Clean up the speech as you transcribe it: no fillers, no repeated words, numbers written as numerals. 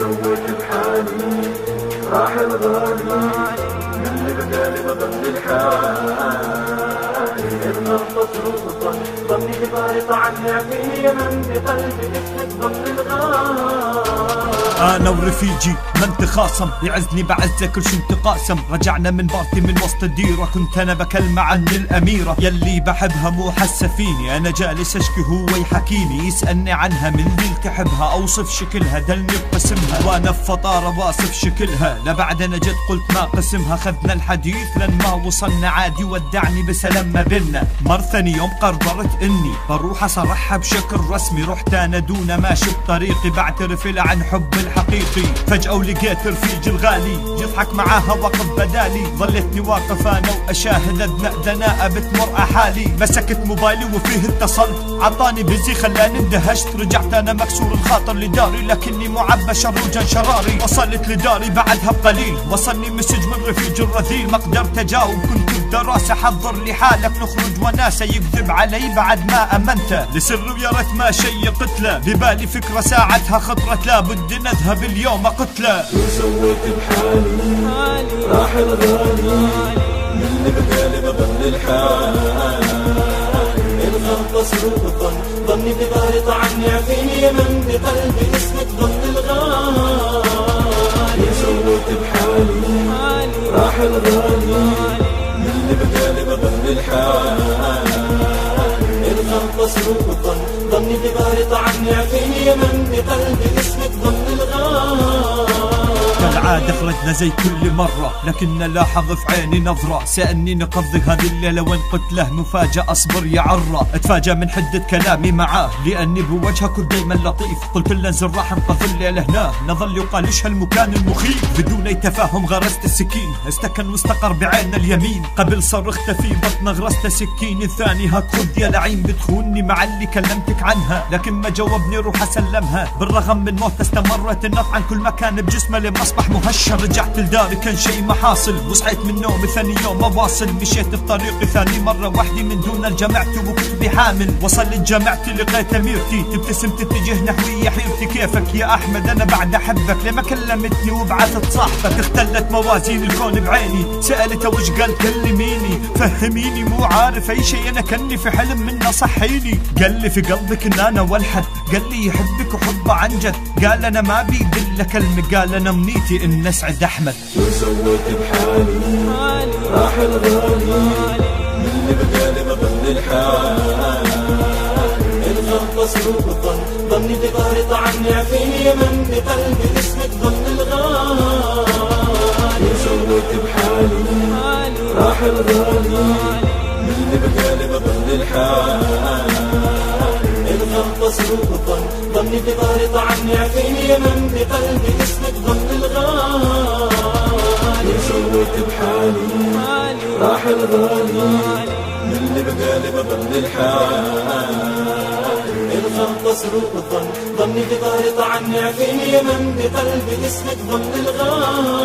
سويت بحالي راح الغالي من اللي بقالي بظل الحالي إن القصر وصل ظني ببارط عني عفية من بقلبي اسمك ظن الغالي. انا ورفيجي ما نتخاصم يعزني بعزه كل شي نتقاسم. رجعنا من بارتي من وسط الديره كنت انا بكلمه عن الاميره يلي بحبها مو حاسه فيني. انا جالس اشكي هو يحكيني يسالني عنها من اللي تحبها اوصف شكلها دلني بقسمها وانا بفطاره واصف شكلها. لبعد انا جد قلت ما قسمها خذنا الحديث لن ما وصلنا عادي ودعني بسلام ما بينا. مر ثاني يوم قررت اني بروح اصرحها بشكل رسمي. رحت انا دون ماشي بطريقي بعترف لها عن حب الحقيقي. فجأة ولقيت رفيجي الغالي يضحك معاها وقف بدالي. ظلتني واقف انا واشاهد اثناء دناءة بتمر حالي. مسكت موبايلي وفيه اتصلت عطاني بزي خلاني اندهشت. رجعت انا مكسور الخاطر لداري لكني معبى شروجا شراري. وصلت لداري بعدها بقليل وصلني مسج من رفيجي الرذيل. ما قدرت اجاوب كنت بدراسة حضر لي حالك نخرج وناسة. يكذب علي بعد ما امنته لسر ويا ريت ما شي قتله. ببالي فكرة ساعتها خطرت لابد نذهب اليوم قتله. سويت بحالي راح الغالي من اللي بقالي بظل الحالي. الغلطة سلوطا ظني ببارط عني عفيني من بقلبي اسمك ظن الغالي. سويت بحالي راح الغالي من اللي بقالي بظل الحالي. الغلطة سلوطا ظني ببارط عني عفيني من بقلبي اسمك ظن الغالي. كالعادة خرجنا زي كل مرة لكن لاحظ في عيني نظرة. سألني نقضي هذه الليلة وين قلت له مفاجأة اصبر يا عرة. اتفاجأ من حدة كلامي معاه لأني بوجهه كنت دايما لطيف. قلت له انزل راح نقضي الليلة هنا. نظل يقال ايش هالمكان المخيف. بدون اي تفاهم غرست السكين استكن واستقر بعين اليمين. قبل صرخت في بطن غرست سكين الثاني. هاك خذ يا لعين بتخوني مع اللي كلمتك عنها. لكن ما جاوبني روح اسلمها. بالرغم من موت استمرت النط عن كل مكان بجسمه لما اصبح مهشر. رجعت لداري كان شيء ما حاصل وصحيت من نومي ثاني يوم اواصل. مشيت في طريقي ثاني مرة وحدي من دون الجامعتي وكتبي حامل. وصلت جامعتي لقيت اميرتي تبتسم تتجه نحوي حيرتي. كيفك يا احمد انا بعد احبك لما كلمتني وبعثت صاحبك. اختلت موازين الكون بعيني سألتها وش قال كلميني فهميني مو عارف اي شيء انا كني في حلم منه صحيني. قال لي في قلبك ان انا والحد. قال لي يحبك وحبه عن جد. قال انا ما بيدل كلمة. قال انا منيتي ان اسعد احمد. سويت بحالي راح الغالي من اللي بقالي بظل الحالي. الغلطة سلوطا ظني ببارط عني عفيني من بقلبي اسمك ظن الغالي. سويت بحالي راح الغالي من اللي بقالي بظل الحالي. الغلطة سلوطا ظني ببارط عني عفيني من بقلبي اسمك ظن الغالي. سويت بحالي راح الغالي من اللي بقالي بظل الحالي. الغلطة سلوطا ظني ببارط عني عفيني من بقلبي اسمك ظن الغالي.